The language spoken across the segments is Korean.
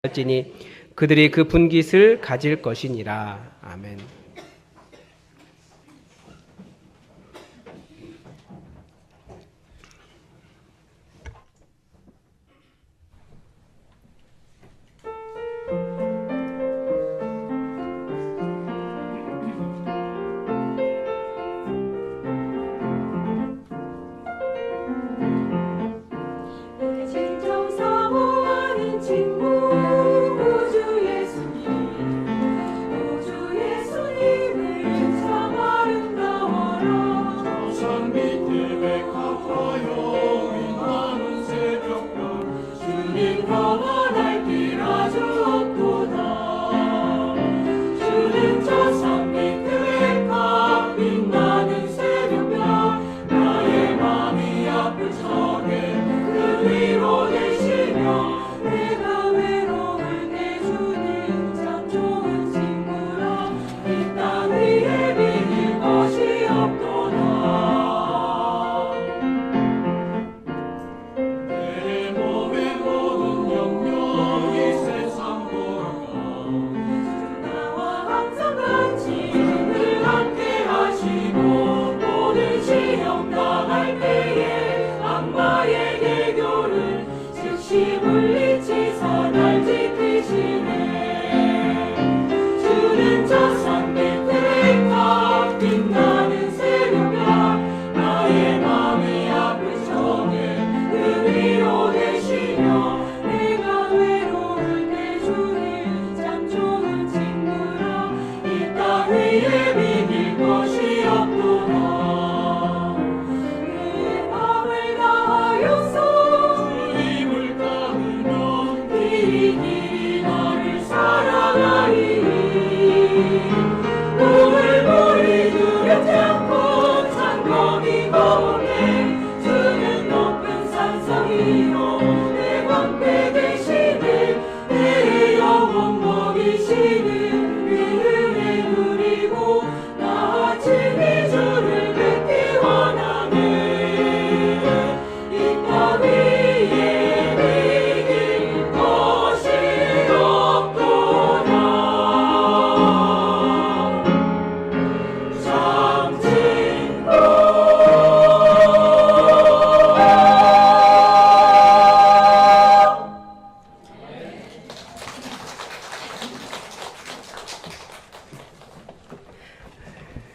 지니 그들이 그 분깃을 가질 것이니라. 아멘.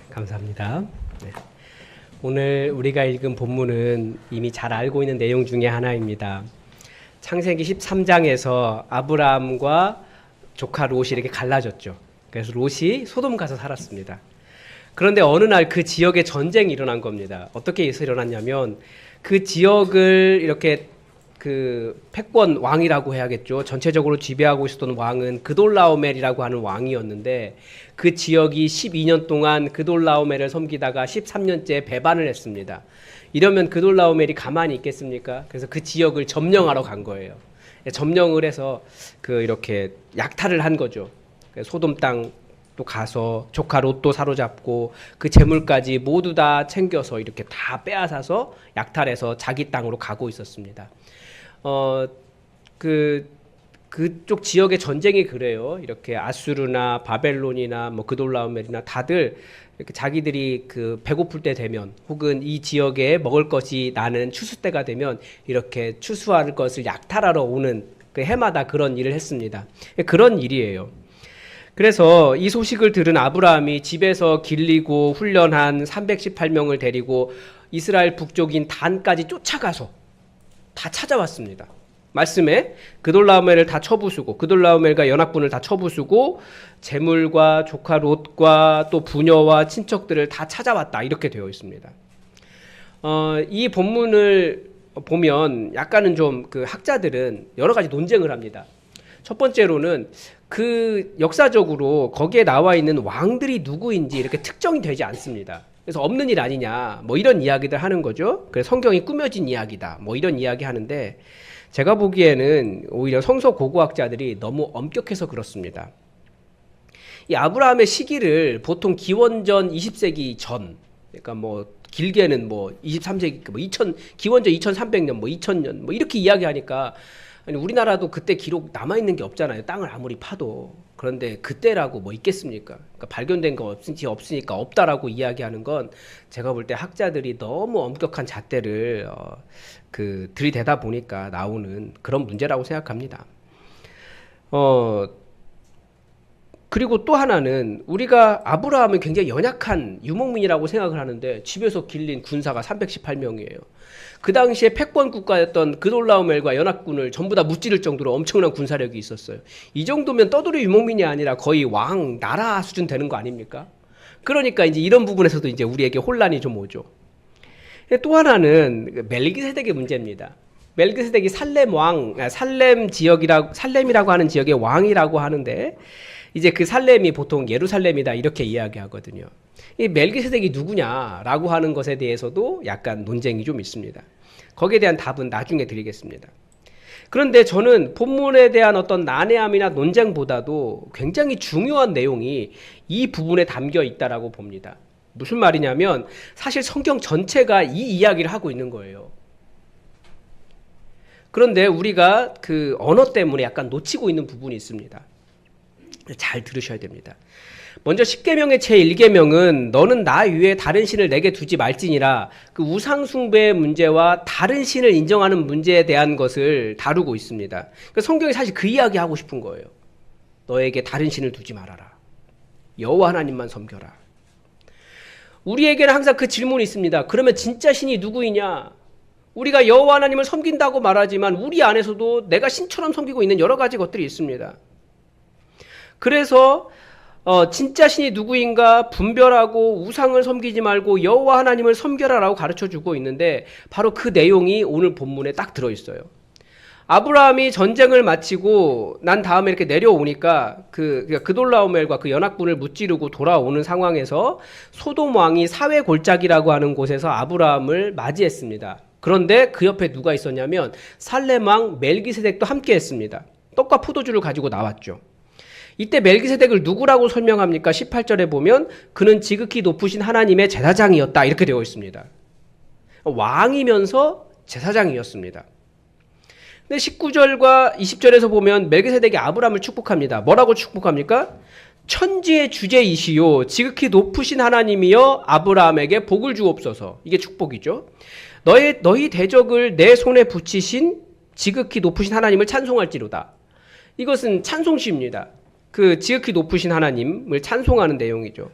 감사합니다. 네. 오늘 우리가 읽은 본문은 이미 잘 알고 있는 내용 중에 하나입니다. 창세기 13장에서 아브라함과 조카 롯이 이렇게 갈라졌죠. 그래서 롯이 소돔 가서 살았습니다. 그런데 어느 날 그 지역에 전쟁이 일어난 겁니다. 어떻게 해서 일어났냐면 그 지역을 이렇게 그 패권 왕이라고 해야겠죠. 전체적으로 지배하고 있었던 왕은 그돌라오멜이라고 하는 왕이었는데 그 지역이 12년 동안 그돌라오멜을 섬기다가 13년째 배반을 했습니다. 이러면 그돌라오멜이 가만히 있겠습니까? 그래서 그 지역을 점령하러 간 거예요. 점령을 해서 이렇게 약탈을 한 거죠. 소돔 땅도 가서 조카 롯도 사로잡고 그 재물까지 모두 다 챙겨서 이렇게 다 빼앗아서 약탈해서 자기 땅으로 가고 있었습니다. 그쪽 지역의 전쟁이 그래요. 이렇게 아수르나 바벨론이나 뭐 그돌라오멜이나 다들 이렇게 자기들이 배고플 때 되면 혹은 이 지역에 먹을 것이 나는 추수 때가 되면 이렇게 추수할 것을 약탈하러 오는 해마다 그런 일을 했습니다. 그런 일이에요. 그래서 이 소식을 들은 아브라함이 집에서 길리고 훈련한 318명을 데리고 이스라엘 북쪽인 단까지 쫓아가서 다 찾아왔습니다. 말씀에 그돌라오멜을 다 쳐부수고 그돌라오멜과 연합군을 다 쳐부수고 재물과 조카 롯과 또 부녀와 친척들을 다 찾아왔다 이렇게 되어 있습니다. 이 본문을 보면 약간은 좀 학자들은 여러 가지 논쟁을 합니다. 첫 번째로는 역사적으로 거기에 나와 있는 왕들이 누구인지 이렇게 특정이 되지 않습니다. 그래서 없는 일 아니냐 뭐 이런 이야기들 하는 거죠. 그래서 성경이 꾸며진 이야기다 뭐 이런 이야기 하는데 제가 보기에는 오히려 성서 고고학자들이 너무 엄격해서 그렇습니다. 이 아브라함의 시기를 보통 기원전 20세기 전, 그러니까 뭐 길게는 뭐 23세기, 뭐 기원전 2300년, 뭐 2000년, 뭐 이렇게 이야기하니까 아니 우리나라도 그때 기록 남아있는 게 없잖아요. 땅을 아무리 파도. 그런데 그때라고 뭐 있겠습니까? 그러니까 발견된 거 없으니까 없다라고 이야기하는 건 제가 볼 때 학자들이 너무 엄격한 잣대를 들이대다 보니까 나오는 그런 문제라고 생각합니다. 그리고 또 하나는 우리가 아브라함은 굉장히 연약한 유목민이라고 생각을 하는데 집에서 길린 군사가 318명이에요. 그 당시에 패권 국가였던 그돌라오멜과 연합군을 전부 다 무찌를 정도로 엄청난 군사력이 있었어요. 이 정도면 떠돌이 유목민이 아니라 거의 왕, 나라 수준 되는 거 아닙니까? 그러니까 이제 이런 부분에서도 이제 우리에게 혼란이 좀 오죠. 또 하나는 멜기세덱의 문제입니다. 멜기세덱이 살렘이라고 하는 지역의 왕이라고 하는데 이제 그 살렘이 보통 예루살렘이다 이렇게 이야기하거든요. 이 멜기세덱이 누구냐라고 하는 것에 대해서도 약간 논쟁이 좀 있습니다. 거기에 대한 답은 나중에 드리겠습니다. 그런데 저는 본문에 대한 어떤 난해함이나 논쟁보다도 굉장히 중요한 내용이 이 부분에 담겨 있다라고 봅니다. 무슨 말이냐면 사실 성경 전체가 이 이야기를 하고 있는 거예요. 그런데 우리가 그 언어 때문에 약간 놓치고 있는 부분이 있습니다. 잘 들으셔야 됩니다. 먼저 10계명의 제1계명은 너는 나 위에 다른 신을 내게 두지 말지니라, 그 우상 숭배의 문제와 다른 신을 인정하는 문제에 대한 것을 다루고 있습니다. 그러니까 성경이 사실 그 이야기 하고 싶은 거예요. 너에게 다른 신을 두지 말아라. 여호와 하나님만 섬겨라. 우리에게는 항상 그 질문이 있습니다. 그러면 진짜 신이 누구이냐? 우리가 여호와 하나님을 섬긴다고 말하지만 우리 안에서도 내가 신처럼 섬기고 있는 여러 가지 것들이 있습니다. 그래서 진짜 신이 누구인가 분별하고 우상을 섬기지 말고 여호와 하나님을 섬겨라라고 가르쳐주고 있는데 바로 그 내용이 오늘 본문에 딱 들어있어요. 아브라함이 전쟁을 마치고 난 다음에 이렇게 내려오니까 그돌라오멜과 그 연합군을 무찌르고 돌아오는 상황에서 소돔 왕이 사회 골짜기라고 하는 곳에서 아브라함을 맞이했습니다. 그런데 그 옆에 누가 있었냐면 살렘 왕 멜기세덱도 함께 했습니다. 떡과 포도주를 가지고 나왔죠. 이때 멜기세덱을 누구라고 설명합니까? 18절에 보면 그는 지극히 높으신 하나님의 제사장이었다 이렇게 되어 있습니다. 왕이면서 제사장이었습니다. 근데 19절과 20절에서 보면 멜기세덱이 아브라함을 축복합니다. 뭐라고 축복합니까? 천지의 주제이시요 지극히 높으신 하나님이여 아브라함에게 복을 주옵소서. 이게 축복이죠. 너희 대적을 내 손에 붙이신 지극히 높으신 하나님을 찬송할지로다. 이것은 찬송시입니다. 그 지극히 높으신 하나님을 찬송하는 내용이죠.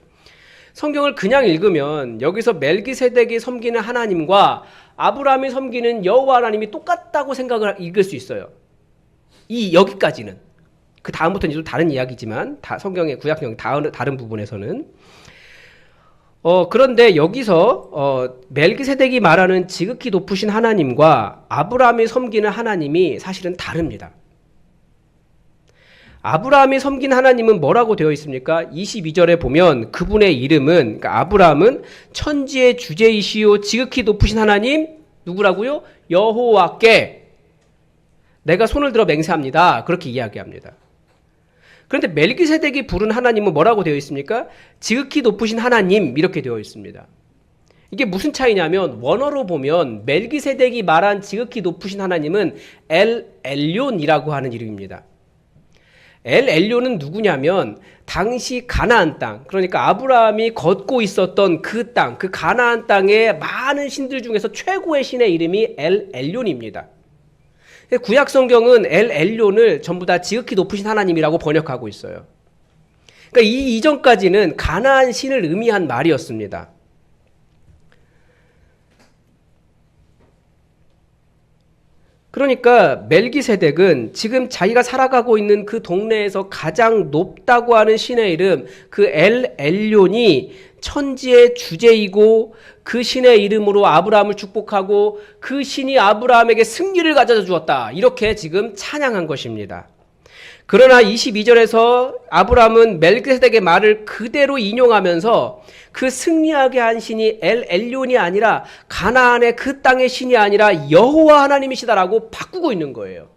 성경을 그냥 읽으면 여기서 멜기세덱이 섬기는 하나님과 아브라함이 섬기는 여호와 하나님이 똑같다고 생각을 읽을 수 있어요. 여기까지는. 그 다음부터는 좀 다른 이야기지만 성경의 구약성 다른 부분에서는 그런데 여기서 멜기세덱이 말하는 지극히 높으신 하나님과 아브라함이 섬기는 하나님이 사실은 다릅니다. 아브라함이 섬긴 하나님은 뭐라고 되어 있습니까? 22절에 보면 그분의 이름은, 그러니까 아브라함은 천지의 주제이시요 지극히 높으신 하나님 누구라고요? 여호와께 내가 손을 들어 맹세합니다. 그렇게 이야기합니다. 그런데 멜기세덱이 부른 하나님은 뭐라고 되어 있습니까? 지극히 높으신 하나님 이렇게 되어 있습니다. 이게 무슨 차이냐면 원어로 보면 멜기세덱이 말한 지극히 높으신 하나님은 엘 엘론이라고 하는 이름입니다. 엘 엘론은 누구냐면 당시 가나안 땅, 그러니까 아브라함이 걷고 있었던 그 땅, 그 가나안 땅의 많은 신들 중에서 최고의 신의 이름이 엘 엘론입니다. 구약 성경은 엘 엘론을 전부 다 지극히 높으신 하나님이라고 번역하고 있어요. 그러니까 이 이전까지는 가나안 신을 의미한 말이었습니다. 그러니까 멜기세덱은 지금 자기가 살아가고 있는 그 동네에서 가장 높다고 하는 신의 이름 그 엘 엘론이 천지의 주제이고 그 신의 이름으로 아브라함을 축복하고 그 신이 아브라함에게 승리를 가져다 주었다 이렇게 지금 찬양한 것입니다. 그러나 22절에서 아브라함은 멜기세덱의 말을 그대로 인용하면서 그 승리하게 한 신이 엘 엘론이 아니라 가나안의 그 땅의 신이 아니라 여호와 하나님이시다라고 바꾸고 있는 거예요.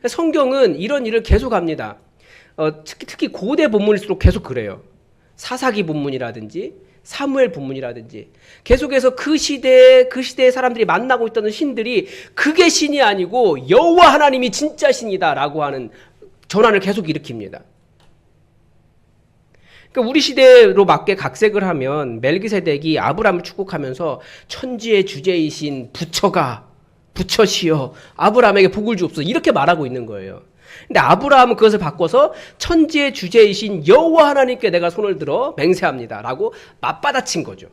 성경은 이런 일을 계속합니다. 특히 고대 본문일수록 계속 그래요. 사사기 본문이라든지 사무엘 본문이라든지 계속해서 그 시대의 사람들이 만나고 있던 신들이 그게 신이 아니고 여호와 하나님이 진짜 신이다라고 하는 전환을 계속 일으킵니다. 그러니까 우리 시대로 맞게 각색을 하면 멜기세덱이 아브라함을 축복하면서 천지의 주제이신 부처시여 아브라함에게 복을 주옵소서 이렇게 말하고 있는 거예요. 근데 아브라함은 그것을 바꿔서 천지의 주제이신 여호와 하나님께 내가 손을 들어 맹세합니다라고 맞받아친 거죠.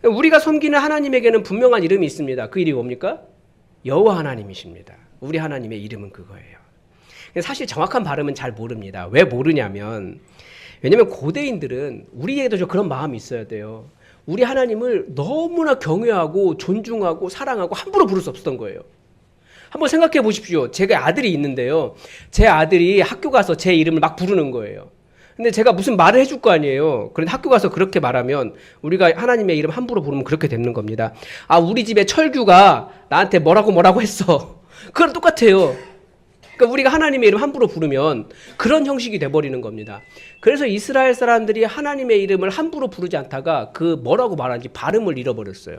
우리가 섬기는 하나님에게는 분명한 이름이 있습니다. 그 이름이 뭡니까? 여호와 하나님이십니다. 우리 하나님의 이름은 그거예요. 사실 정확한 발음은 잘 모릅니다. 왜 모르냐면 왜냐면 고대인들은 우리에게도 그런 마음이 있어야 돼요. 우리 하나님을 너무나 경외하고 존중하고 사랑하고 함부로 부를 수 없었던 거예요. 한번 생각해 보십시오. 제가 아들이 있는데요. 제 아들이 학교 가서 제 이름을 막 부르는 거예요. 근데 제가 무슨 말을 해줄 거 아니에요. 그런데 학교 가서 그렇게 말하면 우리가 하나님의 이름 함부로 부르면 그렇게 되는 겁니다. 아, 우리 집에 철규가 나한테 뭐라고 했어. 그건 똑같아요. 그러니까 우리가 하나님의 이름 함부로 부르면 그런 형식이 돼버리는 겁니다. 그래서 이스라엘 사람들이 하나님의 이름을 함부로 부르지 않다가 그 뭐라고 말하는지 발음을 잃어버렸어요.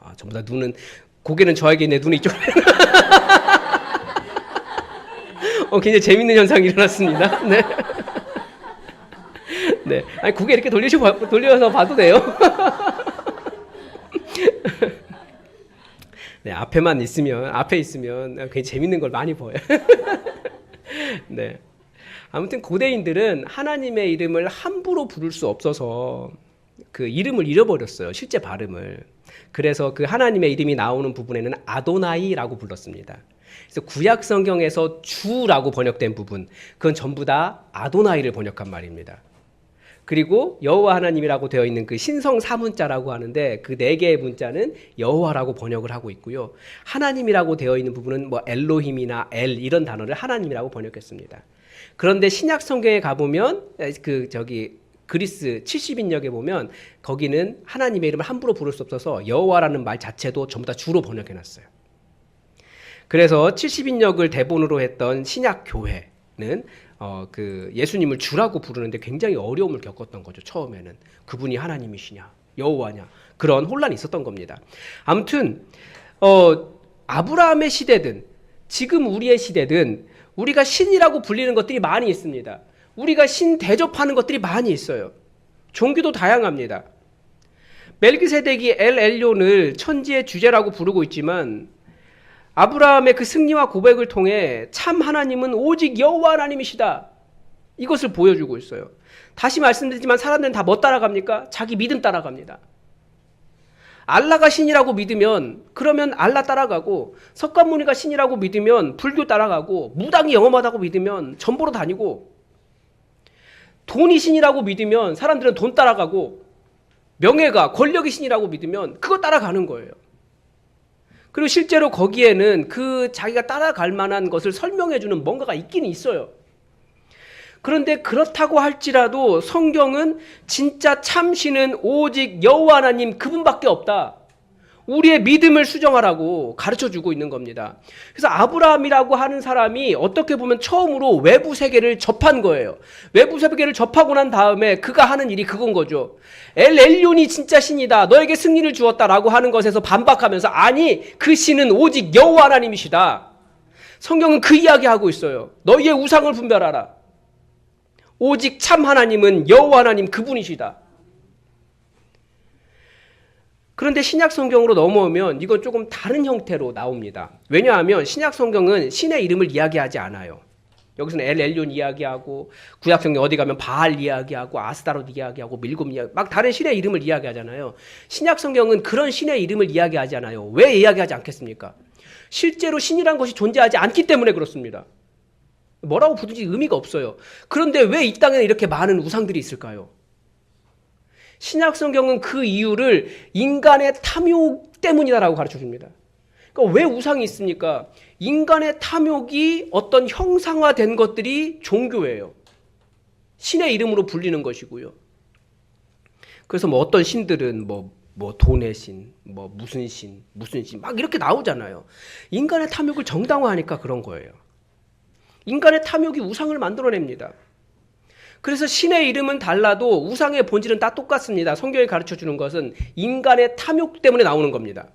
아, 전부 다 고개는 저에게 내 눈이 이쪽으로. 굉장히 재밌는 현상이 일어났습니다. 네. 네. 아니, 고개 이렇게 돌려서 봐도 돼요. 네, 앞에 있으면 굉장히 재밌는 걸 많이 보여요. 네. 아무튼 고대인들은 하나님의 이름을 함부로 부를 수 없어서 그 이름을 잃어버렸어요. 실제 발음을. 그래서 그 하나님의 이름이 나오는 부분에는 아도나이라고 불렀습니다. 그래서 구약 성경에서 주라고 번역된 부분, 그건 전부 다 아도나이를 번역한 말입니다. 그리고 여호와 하나님이라고 되어 있는 그 신성 사문자라고 하는데 그 네 개의 문자는 여호와라고 번역을 하고 있고요. 하나님이라고 되어 있는 부분은 뭐 엘로힘이나 엘 이런 단어를 하나님이라고 번역했습니다. 그런데 신약 성경에 가보면 그리스 70인역에 보면 거기는 하나님의 이름을 함부로 부를 수 없어서 여호와라는 말 자체도 전부 다 주로 번역해놨어요. 그래서 70인역을 대본으로 했던 신약 교회는 예수님을 주라고 부르는데 굉장히 어려움을 겪었던 거죠. 처음에는 그분이 하나님이시냐 여호와냐 그런 혼란이 있었던 겁니다. 아무튼 아브라함의 시대든 지금 우리의 시대든 우리가 신이라고 불리는 것들이 많이 있습니다. 우리가 신 대접하는 것들이 많이 있어요. 종교도 다양합니다. 멜기세덱이 엘 엘론을 천지의 주제라고 부르고 있지만 아브라함의 그 승리와 고백을 통해 참 하나님은 오직 여호와 하나님이시다. 이것을 보여주고 있어요. 다시 말씀드리지만 사람들은 다 뭐 따라갑니까? 자기 믿음 따라갑니다. 알라가 신이라고 믿으면 그러면 알라 따라가고 석가모니가 신이라고 믿으면 불교 따라가고 무당이 영험하다고 믿으면 전보로 다니고 돈이 신이라고 믿으면 사람들은 돈 따라가고 명예가 권력이 신이라고 믿으면 그거 따라가는 거예요. 그리고 실제로 거기에는 그 자기가 따라갈 만한 것을 설명해주는 뭔가가 있긴 있어요. 그런데 그렇다고 할지라도 성경은 진짜 참신은 오직 여호와 하나님 그분밖에 없다. 우리의 믿음을 수정하라고 가르쳐주고 있는 겁니다. 그래서 아브라함이라고 하는 사람이 어떻게 보면 처음으로 외부 세계를 접한 거예요. 외부 세계를 접하고 난 다음에 그가 하는 일이 그건 거죠. 엘 엘론이 진짜 신이다. 너에게 승리를 주었다라고 하는 것에서 반박하면서 아니 그 신은 오직 여호와 하나님이시다. 성경은 그 이야기하고 있어요. 너희의 우상을 분별하라. 오직 참 하나님은 여호와 하나님 그분이시다. 그런데 신약 성경으로 넘어오면 이건 조금 다른 형태로 나옵니다. 왜냐하면 신약 성경은 신의 이름을 이야기하지 않아요. 여기서는 엘 엘론 이야기하고 구약 성경 어디 가면 바알 이야기하고 아스타롯 이야기하고 밀곰 이야기 막 다른 신의 이름을 이야기하잖아요. 신약 성경은 그런 신의 이름을 이야기하지 않아요. 왜 이야기하지 않겠습니까? 실제로 신이란 것이 존재하지 않기 때문에 그렇습니다. 뭐라고 부르지 의미가 없어요. 그런데 왜 이 땅에 이렇게 많은 우상들이 있을까요? 신약 성경은 그 이유를 인간의 탐욕 때문이다라고 가르쳐 줍니다. 그러니까 왜 우상이 있습니까? 인간의 탐욕이 어떤 형상화된 것들이 종교예요. 신의 이름으로 불리는 것이고요. 그래서 뭐 어떤 신들은 뭐 돈의 신, 뭐 무슨 신 막 이렇게 나오잖아요. 인간의 탐욕을 정당화하니까 그런 거예요. 인간의 탐욕이 우상을 만들어냅니다. 그래서 신의 이름은 달라도 우상의 본질은 다 똑같습니다. 성경이 가르쳐 주는 것은 인간의 탐욕 때문에 나오는 겁니다.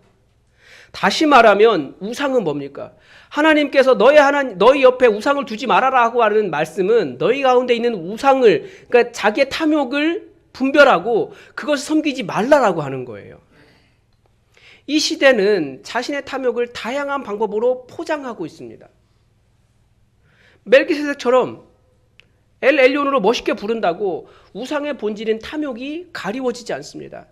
다시 말하면 우상은 뭡니까? 하나님께서 너희 옆에 우상을 두지 말아라고 하는 말씀은 너희 가운데 있는 우상을, 그러니까 자기의 탐욕을 분별하고 그것을 섬기지 말라라고 하는 거예요. 이 시대는 자신의 탐욕을 다양한 방법으로 포장하고 있습니다. 멜기세덱처럼 엘 엘리온으로 멋있게 부른다고 우상의 본질인 탐욕이 가리워지지 않습니다.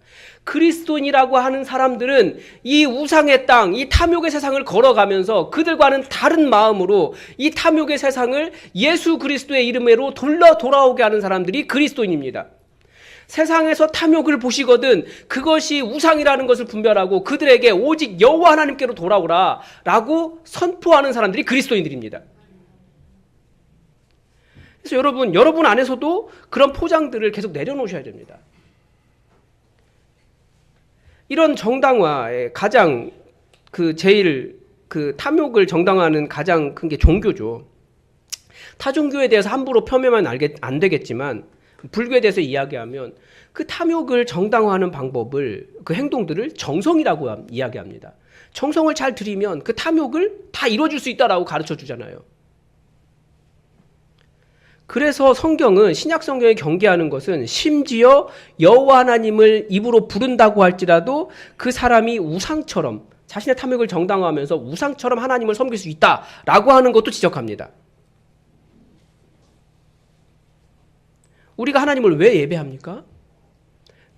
그리스도인이라고 하는 사람들은 이 우상의 땅, 이 탐욕의 세상을 걸어가면서 그들과는 다른 마음으로 이 탐욕의 세상을 예수 그리스도의 이름으로 돌아오게 하는 사람들이 그리스도인입니다. 세상에서 탐욕을 보시거든 그것이 우상이라는 것을 분별하고 그들에게 오직 여호와 하나님께로 돌아오라 라고 선포하는 사람들이 그리스도인들입니다. 그래서 여러분 안에서도 그런 포장들을 계속 내려놓으셔야 됩니다. 이런 정당화의 가장 제일 탐욕을 정당화하는 가장 큰 게 종교죠. 타종교에 대해서 함부로 폄훼하면 안 되겠지만 불교에 대해서 이야기하면 그 탐욕을 정당화하는 방법을, 그 행동들을 정성이라고 이야기합니다. 정성을 잘 들이면 그 탐욕을 다 이루어줄 수 있다라고 가르쳐 주잖아요. 그래서 성경은, 신약 성경이 경계하는 것은 심지어 여호와 하나님을 입으로 부른다고 할지라도 그 사람이 우상처럼 자신의 탐욕을 정당화하면서 우상처럼 하나님을 섬길 수 있다라고 하는 것도 지적합니다. 우리가 하나님을 왜 예배합니까?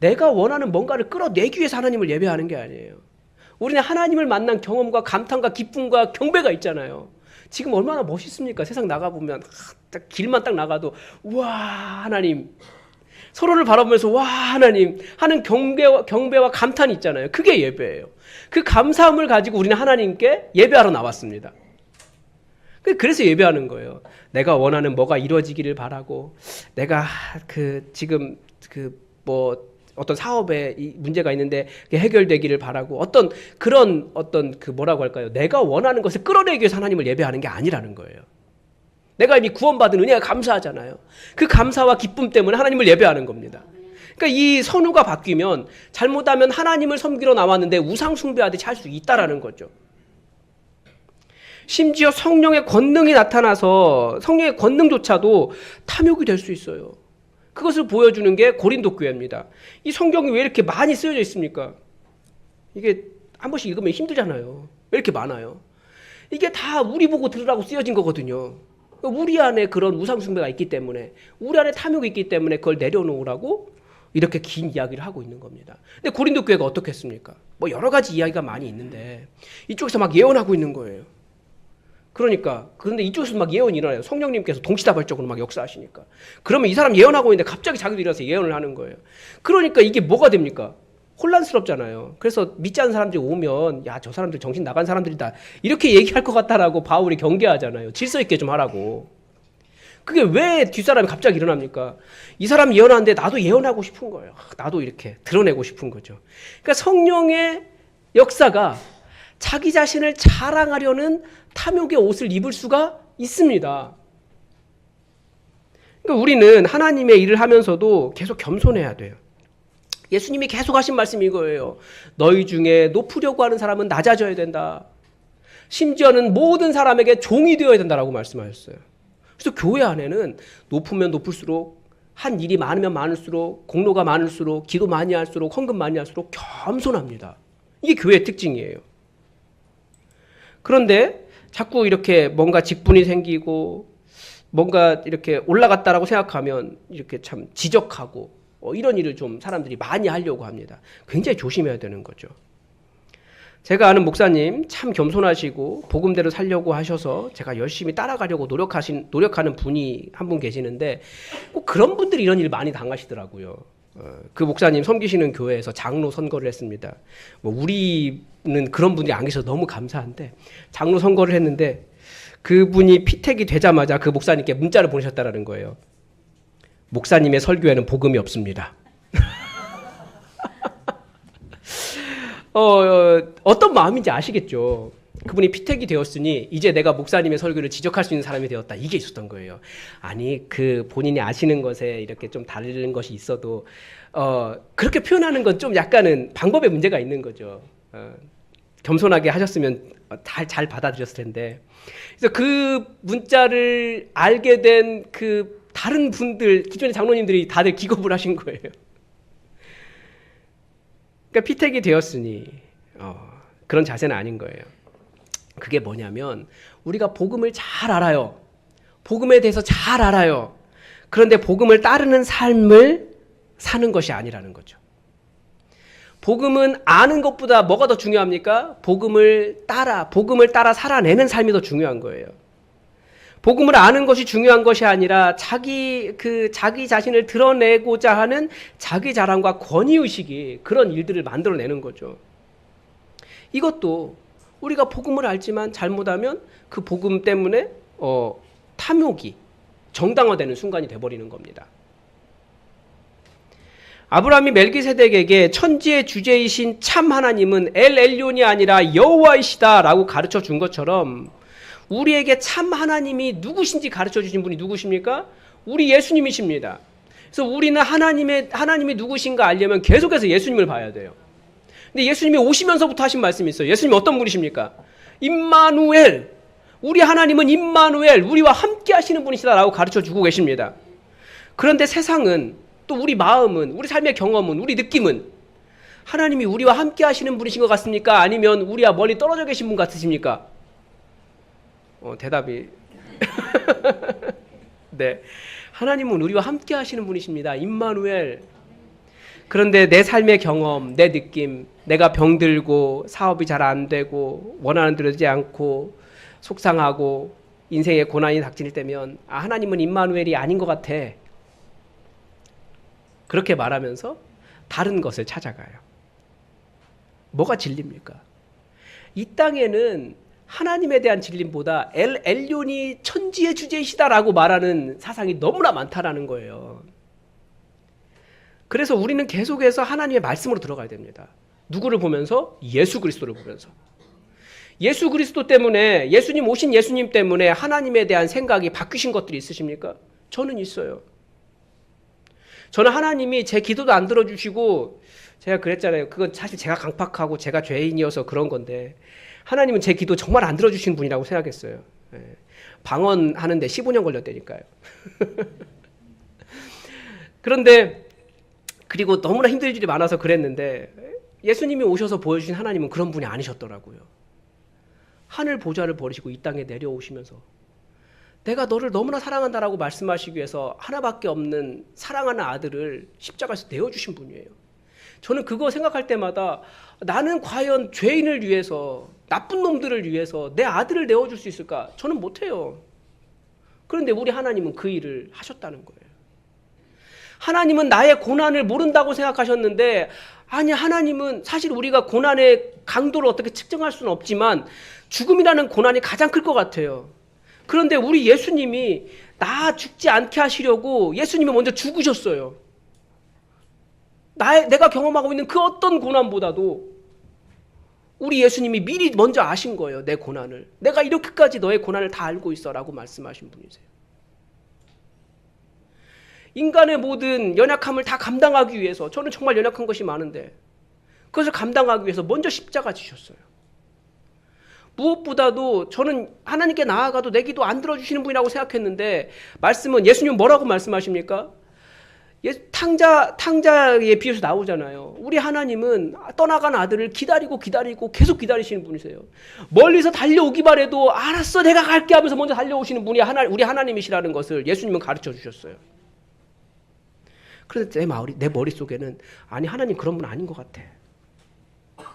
내가 원하는 뭔가를 끌어내기 위해서 하나님을 예배하는 게 아니에요. 우리는 하나님을 만난 경험과 감탄과 기쁨과 경배가 있잖아요. 지금 얼마나 멋있습니까? 세상 나가보면 길만 딱 나가도 와 하나님, 서로를 바라보면서 와 하나님 하는 경배와 감탄이 있잖아요. 그게 예배예요. 그 감사함을 가지고 우리는 하나님께 예배하러 나왔습니다. 그래서 예배하는 거예요. 내가 원하는 뭐가 이루어지기를 바라고, 내가 지금 어떤 사업에 문제가 있는데 해결되기를 바라고, 뭐라고 할까요? 내가 원하는 것을 끌어내기 위해서 하나님을 예배하는 게 아니라는 거예요. 내가 이미 구원받은 은혜가 감사하잖아요. 그 감사와 기쁨 때문에 하나님을 예배하는 겁니다. 그러니까 이 선우가 바뀌면 잘못하면 하나님을 섬기러 나왔는데 우상 숭배하듯이 할 수 있다라는 거죠. 심지어 성령의 권능이 나타나서 성령의 권능조차도 탐욕이 될 수 있어요. 그것을 보여주는 게 고린도 교회입니다. 이 성경이 왜 이렇게 많이 쓰여져 있습니까? 이게 한 번씩 읽으면 힘들잖아요. 왜 이렇게 많아요? 이게 다 우리 보고 들으라고 쓰여진 거거든요. 우리 안에 그런 우상 숭배가 있기 때문에, 우리 안에 탐욕이 있기 때문에 그걸 내려놓으라고 이렇게 긴 이야기를 하고 있는 겁니다. 근데 고린도 교회가 어떻게 했습니까? 뭐 여러 가지 이야기가 많이 있는데 이쪽에서 막 예언하고 있는 거예요. 그런데 이쪽에서 막 예언이 일어나요. 성령님께서 동시다발적으로 막 역사하시니까. 그러면 이 사람 예언하고 있는데 갑자기 자기도 일어나서 예언을 하는 거예요. 그러니까 이게 뭐가 됩니까? 혼란스럽잖아요. 그래서 믿지 않는 사람들이 오면 야, 저 사람들 정신 나간 사람들이다 이렇게 얘기할 것 같다라고 바울이 경계하잖아요. 질서 있게 좀 하라고. 그게 왜 뒷사람이 갑자기 일어납니까? 이 사람이 예언하는데 나도 예언하고 싶은 거예요. 나도 이렇게 드러내고 싶은 거죠. 그러니까 성령의 역사가 자기 자신을 자랑하려는 탐욕의 옷을 입을 수가 있습니다. 그러니까 우리는 하나님의 일을 하면서도 계속 겸손해야 돼요. 예수님이 계속 하신 말씀이 이거예요. 너희 중에 높으려고 하는 사람은 낮아져야 된다. 심지어는 모든 사람에게 종이 되어야 된다라고 말씀하셨어요. 그래서 교회 안에는 높으면 높을수록, 한 일이 많으면 많을수록, 공로가 많을수록, 기도 많이 할수록, 헌금 많이 할수록 겸손합니다. 이게 교회의 특징이에요. 그런데 자꾸 이렇게 뭔가 직분이 생기고 뭔가 이렇게 올라갔다라고 생각하면 이렇게 참 지적하고 이런 일을 좀 사람들이 많이 하려고 합니다. 굉장히 조심해야 되는 거죠. 제가 아는 목사님 참 겸손하시고 복음대로 살려고 하셔서 제가 열심히 따라가려고 노력하는 분이 한 분 계시는데 꼭 그런 분들이 이런 일 많이 당하시더라고요. 그 목사님 섬기시는 교회에서 장로 선거를 했습니다. 우리는 그런 분들이 안 계셔서 너무 감사한데 장로 선거를 했는데 그분이 피택이 되자마자 그 목사님께 문자를 보내셨다라는 거예요. 목사님의 설교에는 복음이 없습니다. 어떤 마음인지 아시겠죠? 그분이 피택이 되었으니 이제 내가 목사님의 설교를 지적할 수 있는 사람이 되었다. 이게 있었던 거예요. 아니 그 본인이 아시는 것에 이렇게 좀 다른 것이 있어도 그렇게 표현하는 건 좀 약간은 방법에 문제가 있는 거죠. 겸손하게 하셨으면 잘 받아들였을 텐데. 그래서 그 문자를 알게 된 그 다른 분들, 기존의 장로님들이 다들 기겁을 하신 거예요. 그러니까 피택이 되었으니 그런 자세는 아닌 거예요. 그게 뭐냐면 우리가 복음을 잘 알아요. 복음에 대해서 잘 알아요. 그런데 복음을 따르는 삶을 사는 것이 아니라는 거죠. 복음은 아는 것보다 뭐가 더 중요합니까? 복음을 따라 살아내는 삶이 더 중요한 거예요. 복음을 아는 것이 중요한 것이 아니라 자기 자신을 드러내고자 하는 자기 자랑과 권위의식이 그런 일들을 만들어내는 거죠. 이것도 우리가 복음을 알지만 잘못하면 그 복음 때문에 탐욕이 정당화되는 순간이 돼버리는 겁니다. 아브라함이 멜기세덱에게 천지의 주제이신 참 하나님은 엘엘론이 아니라 여호와이시다라고 가르쳐 준 것처럼 우리에게 참 하나님이 누구신지 가르쳐 주신 분이 누구십니까? 우리 예수님이십니다. 그래서 우리는 하나님이 누구신가 알려면 계속해서 예수님을 봐야 돼요. 근데 예수님이 오시면서부터 하신 말씀이 있어요. 예수님이 어떤 분이십니까? 임마누엘. 우리 하나님은 임마누엘, 우리와 함께 하시는 분이시다라고 가르쳐 주고 계십니다. 그런데 세상은 또 우리 마음은, 우리 삶의 경험은, 우리 느낌은 하나님이 우리와 함께 하시는 분이신 것 같습니까? 아니면 우리와 멀리 떨어져 계신 분 같으십니까? 대답이 네, 하나님은 우리와 함께 하시는 분이십니다. 임마누엘. 그런데 내 삶의 경험, 내 느낌, 내가 병들고 사업이 잘 안 되고 원하는 대로 되지 않고 속상하고 인생에 고난이 닥칠 때면 하나님은 임마누엘이 아닌 것 같아. 그렇게 말하면서 다른 것을 찾아가요. 뭐가 진리입니까? 이 땅에는 하나님에 대한 진리보다 엘엘론이 천지의 주제이시다라고 말하는 사상이 너무나 많다라는 거예요. 그래서 우리는 계속해서 하나님의 말씀으로 들어가야 됩니다. 누구를 보면서? 예수 그리스도를 보면서. 예수 그리스도 때문에, 예수님 오신 예수님 때문에 하나님에 대한 생각이 바뀌신 것들이 있으십니까? 저는 있어요. 저는 하나님이 제 기도도 안 들어주시고, 제가 그랬잖아요. 그건 사실 제가 강팍하고 제가 죄인이어서 그런 건데 하나님은 제 기도 정말 안 들어주신 분이라고 생각했어요. 방언하는데 15년 걸렸다니까요. 그런데 그리고 너무나 힘들 일이 많아서 그랬는데 예수님이 오셔서 보여주신 하나님은 그런 분이 아니셨더라고요. 하늘 보좌를 버리시고 이 땅에 내려오시면서 내가 너를 너무나 사랑한다라고 말씀하시기 위해서 하나밖에 없는 사랑하는 아들을 십자가에서 내어주신 분이에요. 저는 그거 생각할 때마다 나는 과연 죄인을 위해서, 나쁜 놈들을 위해서 내 아들을 내어줄 수 있을까? 저는 못해요. 그런데 우리 하나님은 그 일을 하셨다는 거예요. 하나님은 나의 고난을 모른다고 생각하셨는데, 아니, 하나님은 사실 우리가 고난의 강도를 어떻게 측정할 수는 없지만 죽음이라는 고난이 가장 클 것 같아요. 그런데 우리 예수님이 나 죽지 않게 하시려고 예수님이 먼저 죽으셨어요. 내가 경험하고 있는 그 어떤 고난보다도 우리 예수님이 미리 먼저 아신 거예요. 내 고난을. 내가 이렇게까지 너의 고난을 다 알고 있어 라고 말씀하신 분이세요. 인간의 모든 연약함을 다 감당하기 위해서, 저는 정말 연약한 것이 많은데 그것을 감당하기 위해서 먼저 십자가 지셨어요. 무엇보다도 저는 하나님께 나아가도 내 기도 안 들어주시는 분이라고 생각했는데 말씀은, 예수님은 뭐라고 말씀하십니까? 탕자의 비유에서 나오잖아요. 우리 하나님은 떠나간 아들을 기다리고 계속 기다리시는 분이세요. 멀리서 달려오기만 해도 알았어 내가 갈게 하면서 먼저 달려오시는 분이 우리 하나님이시라는 것을 예수님은 가르쳐 주셨어요. 그런데 내 머릿속에는 아니 하나님 그런 분 아닌 것 같아.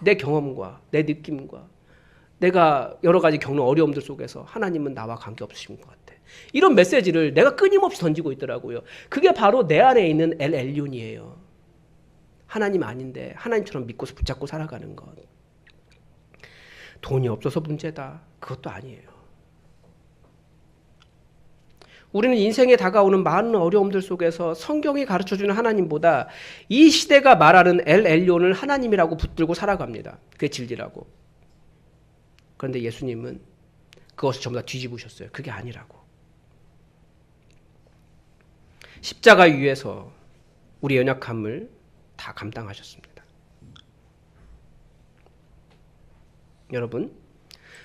내 경험과 내 느낌과 내가 여러 가지 겪는 어려움들 속에서 하나님은 나와 관계없으신 것 같아. 이런 메시지를 내가 끊임없이 던지고 있더라고요. 그게 바로 내 안에 있는 엘엘륜이에요. 하나님 아닌데 하나님처럼 믿고서 붙잡고 살아가는 것. 돈이 없어서 문제다. 그것도 아니에요. 우리는 인생에 다가오는 많은 어려움들 속에서 성경이 가르쳐주는 하나님보다 이 시대가 말하는 엘엘륜을 하나님이라고 붙들고 살아갑니다. 그게 진리라고. 그런데 예수님은 그것을 전부 다 뒤집으셨어요. 그게 아니라고. 십자가 위에서 우리 연약함을 다 감당하셨습니다. 여러분,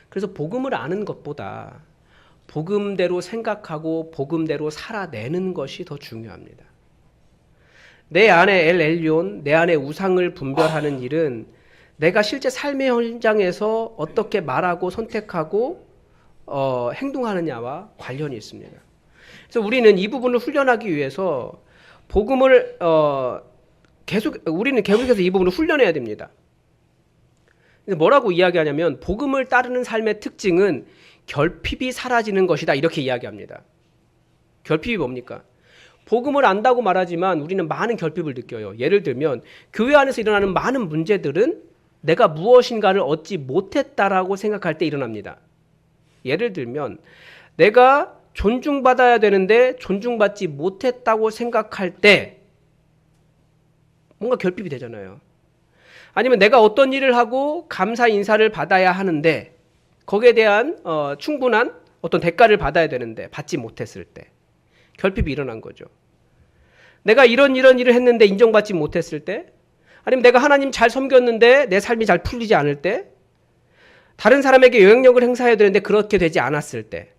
그래서 복음을 아는 것보다 복음대로 생각하고 복음대로 살아내는 것이 더 중요합니다. 내 안에 엘 엘리온, 내 안에 우상을 분별하는 일은 내가 실제 삶의 현장에서 어떻게 말하고 선택하고 행동하느냐와 관련이 있습니다. 그래서 우리는 이 부분을 훈련하기 위해서 복음을 우리는 계속해서 이 부분을 훈련해야 됩니다. 뭐라고 이야기하냐면 복음을 따르는 삶의 특징은 결핍이 사라지는 것이다 이렇게 이야기합니다. 결핍이 뭡니까? 복음을 안다고 말하지만 우리는 많은 결핍을 느껴요. 예를 들면 교회 안에서 일어나는 많은 문제들은 내가 무엇인가를 얻지 못했다라고 생각할 때 일어납니다. 예를 들면 내가 존중받아야 되는데 존중받지 못했다고 생각할 때 뭔가 결핍이 되잖아요. 아니면 내가 어떤 일을 하고 감사 인사를 받아야 하는데 거기에 대한 충분한 어떤 대가를 받아야 되는데 받지 못했을 때 결핍이 일어난 거죠. 내가 이런 일을 했는데 인정받지 못했을 때, 아니면 내가 하나님 잘 섬겼는데 내 삶이 잘 풀리지 않을 때, 다른 사람에게 영향력을 행사해야 되는데 그렇게 되지 않았을 때,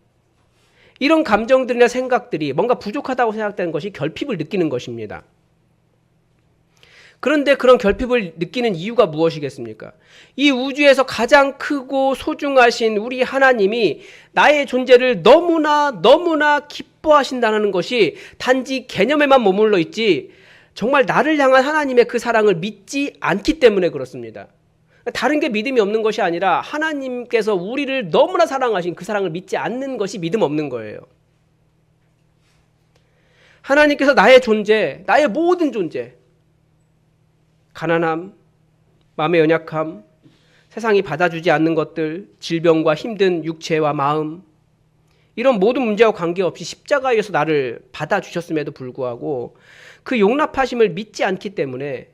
이런 감정들이나 생각들이 뭔가 부족하다고 생각되는 것이 결핍을 느끼는 것입니다. 그런데 그런 결핍을 느끼는 이유가 무엇이겠습니까? 이 우주에서 가장 크고 소중하신 우리 하나님이 나의 존재를 너무나 기뻐하신다는 것이 단지 개념에만 머물러 있지 정말 나를 향한 하나님의 그 사랑을 믿지 않기 때문에 그렇습니다. 다른 게 믿음이 없는 것이 아니라 하나님께서 우리를 너무나 사랑하신 그 사랑을 믿지 않는 것이 믿음 없는 거예요. 하나님께서 나의 존재, 나의 모든 존재, 가난함, 마음의 연약함, 세상이 받아주지 않는 것들, 질병과 힘든 육체와 마음, 이런 모든 문제와 관계없이 십자가에서 나를 받아주셨음에도 불구하고 그 용납하심을 믿지 않기 때문에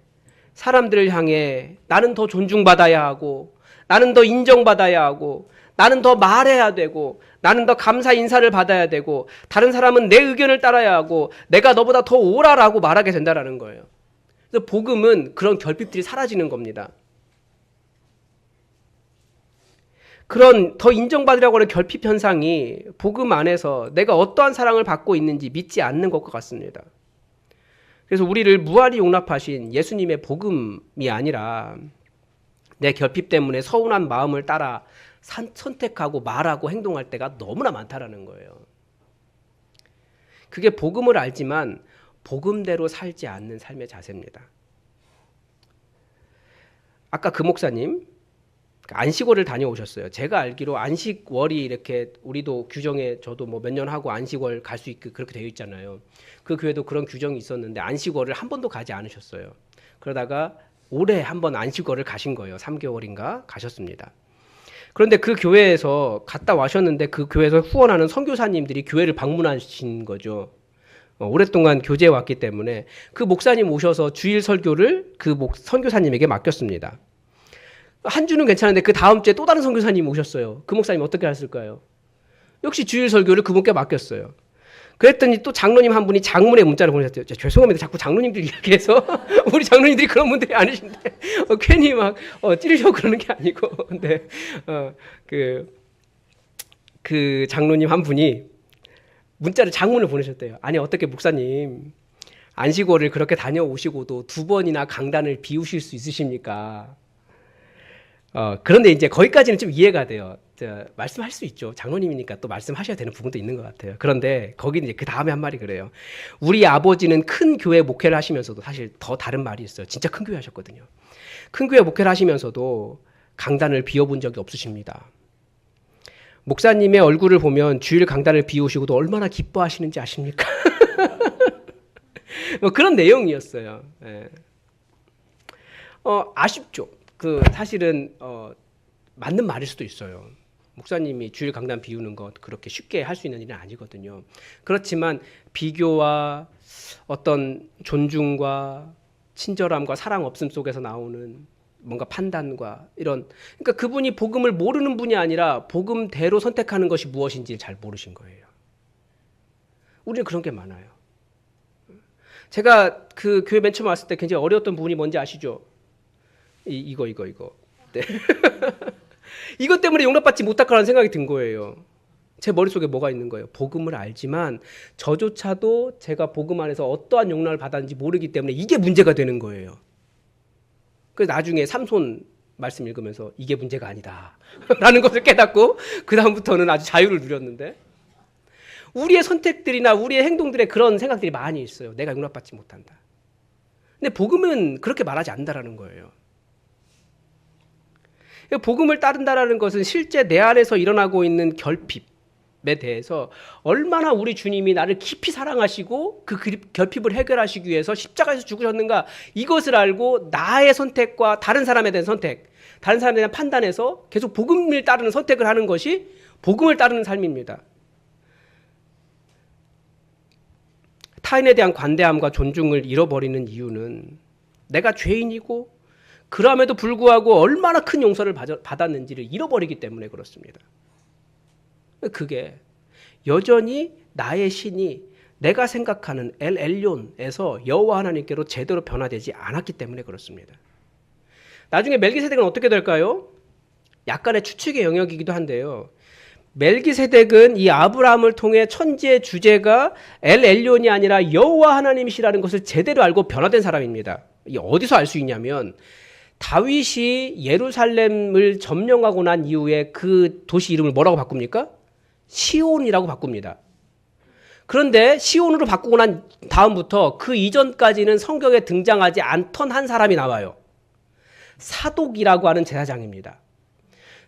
사람들을 향해 나는 더 존중받아야 하고, 나는 더 인정받아야 하고, 나는 더 말해야 되고, 나는 더 감사 인사를 받아야 되고, 다른 사람은 내 의견을 따라야 하고, 내가 너보다 더 옳아라고 말하게 된다는 거예요. 그래서 복음은 그런 결핍들이 사라지는 겁니다. 그런 더 인정받으려고 하는 결핍 현상이 복음 안에서 내가 어떠한 사랑을 받고 있는지 믿지 않는 것과 같습니다. 그래서 우리를 무한히 용납하신 예수님의 복음이 아니라 내 결핍 때문에 서운한 마음을 따라 선택하고 말하고 행동할 때가 너무나 많다라는 거예요. 그게 복음을 알지만 복음대로 살지 않는 삶의 자세입니다. 아까 그 목사님 안식월을 다녀오셨어요. 제가 알기로 안식월이 이렇게 우리도 규정에 저도 뭐 몇 년 하고 안식월 갈 수 있게 그렇게 되어 있잖아요. 그 교회도 그런 규정이 있었는데 안식월을 한 번도 가지 않으셨어요. 그러다가 올해 한 번 안식월을 가신 거예요. 3개월인가 가셨습니다. 그런데 그 교회에서 갔다 와셨는데 그 교회에서 후원하는 선교사님들이 교회를 방문하신 거죠. 오랫동안 교제해 왔기 때문에 그 목사님 오셔서 주일 설교를 그 선교사님에게 맡겼습니다. 한 주는 괜찮은데 그 다음 주에 또 다른 선교사님이 오셨어요. 그 목사님 어떻게 하셨을까요? 역시 주일 설교를 그분께 맡겼어요. 그랬더니 또 장로님 한 분이 장문의 문자를 보내셨대요. 죄송합니다. 자꾸 장로님들 이야기해서 우리 장로님들이 그런 분들이 아니신데 괜히 막 찌르려고 그러는 게 아니고 근데 그 장로님 한 분이 문자를 장문을 보내셨대요. 아니 어떻게 목사님 안식월을 그렇게 다녀오시고도 2번이나 강단을 비우실 수 있으십니까? 그런데 이제 거기까지는 좀 이해가 돼요. 말씀할 수 있죠. 장로님이니까 또 말씀하셔야 되는 부분도 있는 것 같아요. 그런데 거기는 이제 그 다음에 한 말이 그래요. 우리 아버지는 큰 교회 목회를 하시면서도 사실 더 다른 말이 있어요. 진짜 큰 교회 하셨거든요. 큰 교회 목회를 하시면서도 강단을 비워본 적이 없으십니다. 목사님의 얼굴을 보면 주일 강단을 비우시고도 얼마나 기뻐하시는지 아십니까? 뭐 그런 내용이었어요. 예. 아쉽죠. 사실은 맞는 말일 수도 있어요. 목사님이 주일 강단 비우는 것 그렇게 쉽게 할 수 있는 일은 아니거든요. 그렇지만 비교와 어떤 존중과 친절함과 사랑 없음 속에서 나오는 뭔가 판단과 이런, 그러니까 그분이 복음을 모르는 분이 아니라 복음대로 선택하는 것이 무엇인지 잘 모르신 거예요. 우리는 그런 게 많아요. 제가 그 교회 맨 처음 왔을 때 굉장히 어려웠던 부분이 뭔지 아시죠? 이거. 네. 이것 때문에 용납받지 못할 거라는 생각이 든 거예요. 제 머릿속에 뭐가 있는 거예요? 복음을 알지만 저조차도 제가 복음 안에서 어떠한 용납을 받았는지 모르기 때문에 이게 문제가 되는 거예요. 그래서 나중에 삼손 말씀 읽으면서 이게 문제가 아니다 라는 것을 깨닫고 그 다음부터는 아주 자유를 누렸는데, 우리의 선택들이나 우리의 행동들에 그런 생각들이 많이 있어요. 내가 용납받지 못한다. 근데 복음은 그렇게 말하지 않는다라는 거예요. 복음을 따른다라는 것은 실제 내 안에서 일어나고 있는 결핍에 대해서 얼마나 우리 주님이 나를 깊이 사랑하시고 그 결핍을 해결하시기 위해서 십자가에서 죽으셨는가, 이것을 알고 나의 선택과 다른 사람에 대한 선택, 다른 사람에 대한 판단에서 계속 복음을 따르는 선택을 하는 것이 복음을 따르는 삶입니다. 타인에 대한 관대함과 존중을 잃어버리는 이유는 내가 죄인이고 그럼에도 불구하고 얼마나 큰 용서를 받았는지를 잃어버리기 때문에 그렇습니다. 그게 여전히 나의 신이 내가 생각하는 엘 엘론에서 여호와 하나님께로 제대로 변화되지 않았기 때문에 그렇습니다. 나중에 멜기세덱은 어떻게 될까요? 약간의 추측의 영역이기도 한데요. 멜기세덱은 이 아브라함을 통해 천지의 주제가 엘 엘론이 아니라 여호와 하나님이시라는 것을 제대로 알고 변화된 사람입니다. 이게 어디서 알 수 있냐면, 다윗이 예루살렘을 점령하고 난 이후에 그 도시 이름을 뭐라고 바꿉니까? 시온이라고 바꿉니다. 그런데 시온으로 바꾸고 난 다음부터 그 이전까지는 성경에 등장하지 않던 한 사람이 나와요. 사독이라고 하는 제사장입니다.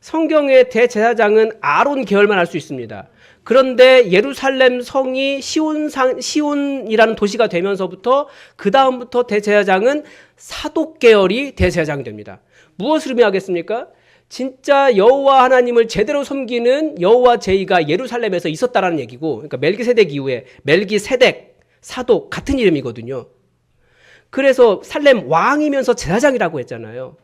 성경의 대제사장은 아론 계열만 알 수 있습니다. 그런데 예루살렘 성이 시온이라는 도시가 되면서부터 그 다음부터 대제사장은 사독 계열이 대제사장이 됩니다. 무엇을 의미하겠습니까? 진짜 여호와 하나님을 제대로 섬기는 여호와 제의가 예루살렘에서 있었다라는 얘기고, 그러니까 멜기세덱 이후에 멜기세덱, 사독 같은 이름이거든요. 그래서 살렘 왕이면서 제사장이라고 했잖아요.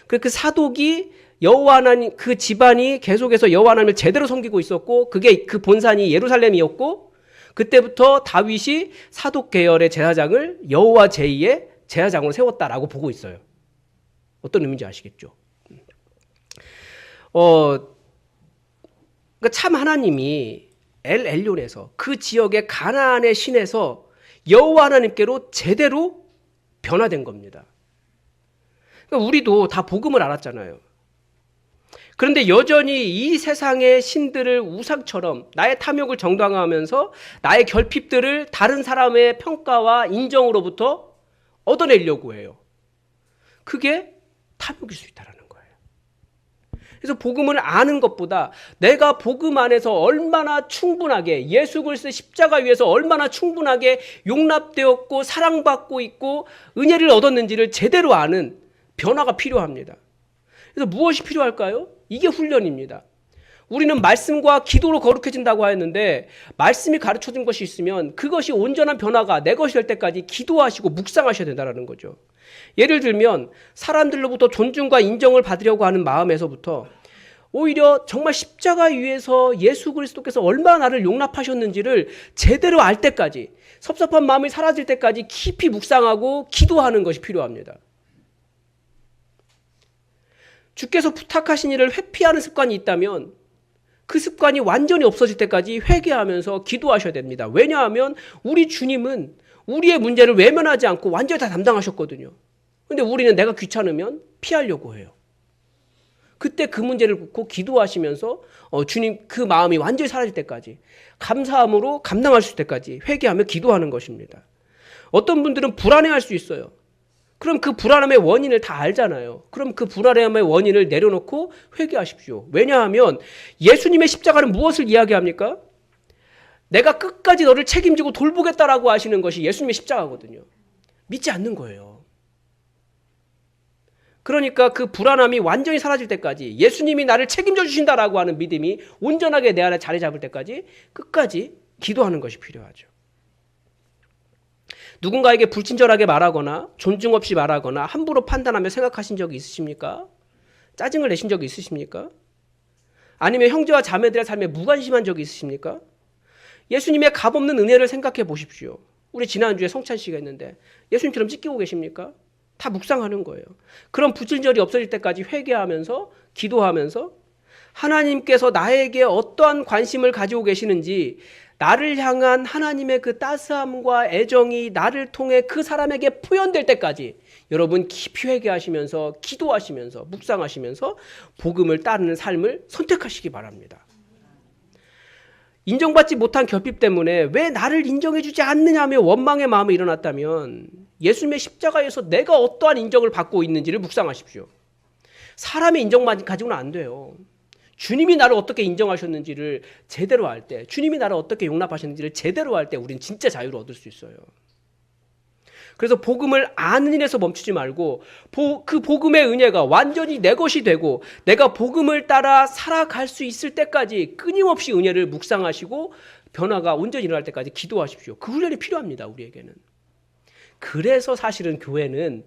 그 사독이 여호와 하나님, 그 집안이 계속해서 여호와 하나님을 제대로 섬기고 있었고, 그게 그 본산이 예루살렘이었고, 그때부터 다윗이 사독 계열의 제사장을 여호와 제의의 제사장으로 세웠다라고 보고 있어요. 어떤 의미인지 아시겠죠? 그러니까 참 하나님이 엘 엘론에서 그 지역의 가나안의 신에서 여호와 하나님께로 제대로 변화된 겁니다. 그러니까 우리도 다 복음을 알았잖아요. 그런데 여전히 이 세상의 신들을 우상처럼 나의 탐욕을 정당화하면서 나의 결핍들을 다른 사람의 평가와 인정으로부터 얻어내려고 해요. 그게 탐욕일 수 있다는 거예요. 그래서 복음을 아는 것보다 내가 복음 안에서 얼마나 충분하게, 예수 그리스도의 십자가 위에서 얼마나 충분하게 용납되었고 사랑받고 있고 은혜를 얻었는지를 제대로 아는 변화가 필요합니다. 그래서 무엇이 필요할까요? 이게 훈련입니다. 우리는 말씀과 기도로 거룩해진다고 하였는데, 말씀이 가르쳐준 것이 있으면 그것이 온전한 변화가 내 것이 될 때까지 기도하시고 묵상하셔야 된다는 거죠. 예를 들면 사람들로부터 존중과 인정을 받으려고 하는 마음에서부터 오히려 정말 십자가 위에서 예수 그리스도께서 얼마나 나를 용납하셨는지를 제대로 알 때까지, 섭섭한 마음이 사라질 때까지 깊이 묵상하고 기도하는 것이 필요합니다. 주께서 부탁하신 일을 회피하는 습관이 있다면 그 습관이 완전히 없어질 때까지 회개하면서 기도하셔야 됩니다. 왜냐하면 우리 주님은 우리의 문제를 외면하지 않고 완전히 다 담당하셨거든요. 그런데 우리는 내가 귀찮으면 피하려고 해요. 그때 그 문제를 묻고 기도하시면서 주님 그 마음이 완전히 사라질 때까지 감사함으로 감당할 수 있을 때까지 회개하며 기도하는 것입니다. 어떤 분들은 불안해할 수 있어요. 그럼 그 불안함의 원인을 다 알잖아요. 그럼 그 불안함의 원인을 내려놓고 회개하십시오. 왜냐하면 예수님의 십자가는 무엇을 이야기합니까? 내가 끝까지 너를 책임지고 돌보겠다라고 하시는 것이 예수님의 십자가거든요. 믿지 않는 거예요. 그러니까 그 불안함이 완전히 사라질 때까지, 예수님이 나를 책임져 주신다라고 하는 믿음이 온전하게 내 안에 자리 잡을 때까지 끝까지 기도하는 것이 필요하죠. 누군가에게 불친절하게 말하거나 존중 없이 말하거나 함부로 판단하며 생각하신 적이 있으십니까? 짜증을 내신 적이 있으십니까? 아니면 형제와 자매들의 삶에 무관심한 적이 있으십니까? 예수님의 값없는 은혜를 생각해 보십시오. 우리 지난주에 성찬 씨가 있는데 예수님처럼 찢기고 계십니까? 다 묵상하는 거예요. 그런 불친절이 없어질 때까지 회개하면서 기도하면서 하나님께서 나에게 어떠한 관심을 가지고 계시는지 나를 향한 하나님의 그 따스함과 애정이 나를 통해 그 사람에게 표현될 때까지 여러분 깊이 회개하시면서 기도하시면서 묵상하시면서 복음을 따르는 삶을 선택하시기 바랍니다. 인정받지 못한 결핍 때문에 왜 나를 인정해주지 않느냐며 원망의 마음이 일어났다면 예수님의 십자가에서 내가 어떠한 인정을 받고 있는지를 묵상하십시오. 사람의 인정만 가지고는 안 돼요. 주님이 나를 어떻게 인정하셨는지를 제대로 알 때, 주님이 나를 어떻게 용납하셨는지를 제대로 알 때 우리는 진짜 자유를 얻을 수 있어요. 그래서 복음을 아는 일에서 멈추지 말고 그 복음의 은혜가 완전히 내 것이 되고 내가 복음을 따라 살아갈 수 있을 때까지 끊임없이 은혜를 묵상하시고 변화가 온전히 일어날 때까지 기도하십시오. 그 훈련이 필요합니다. 우리에게는. 그래서 사실은 교회는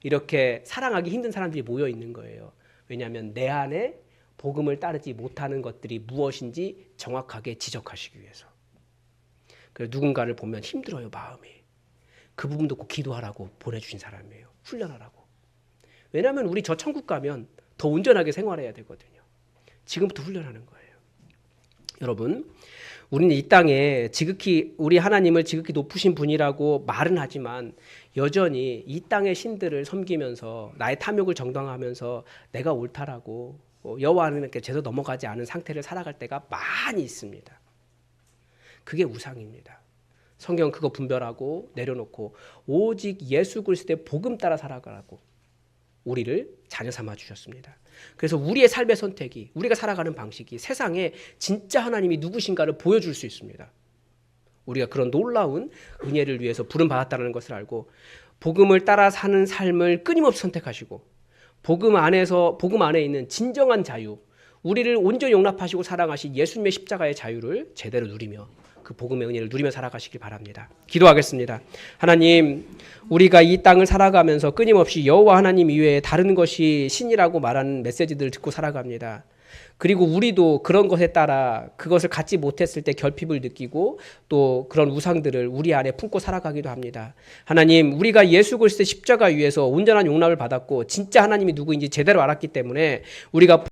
이렇게 사랑하기 힘든 사람들이 모여 있는 거예요. 왜냐하면 내 안에 복음을 따르지 못하는 것들이 무엇인지 정확하게 지적하시기 위해서. 그래서 누군가를 보면 힘들어요, 마음이. 그 부분도 꼭 기도하라고 보내주신 사람이에요. 훈련하라고. 왜냐하면 우리 저 천국 가면 더 온전하게 생활해야 되거든요. 지금부터 훈련하는 거예요. 여러분, 우리는 이 땅에 지극히 우리 하나님을 지극히 높으신 분이라고 말은 하지만 여전히 이 땅의 신들을 섬기면서 나의 탐욕을 정당화하면서 내가 옳다라고 여호와 하나님께 제대로 넘어가지 않은 상태를 살아갈 때가 많이 있습니다. 그게 우상입니다. 성경 그거 분별하고 내려놓고 오직 예수 그리스도의 복음 따라 살아가라고 우리를 자녀 삼아 주셨습니다. 그래서 우리의 삶의 선택이, 우리가 살아가는 방식이 세상에 진짜 하나님이 누구신가를 보여줄 수 있습니다. 우리가 그런 놀라운 은혜를 위해서 부름 받았다는 것을 알고 복음을 따라 사는 삶을 끊임없이 선택하시고 복음 안에 있는 진정한 자유, 우리를 온전히 용납하시고 사랑하신 예수님의 십자가의 자유를 제대로 누리며 그 복음의 은혜를 누리며 살아가시길 바랍니다. 기도하겠습니다. 하나님, 우리가 이 땅을 살아가면서 끊임없이 여호와 하나님 이외에 다른 것이 신이라고 말하는 메시지들을 듣고 살아갑니다. 그리고 우리도 그런 것에 따라 그것을 갖지 못했을 때 결핍을 느끼고 또 그런 우상들을 우리 안에 품고 살아가기도 합니다. 하나님, 우리가 예수 그리스도의 십자가 위에서 온전한 용납을 받았고 진짜 하나님이 누구인지 제대로 알았기 때문에 우리가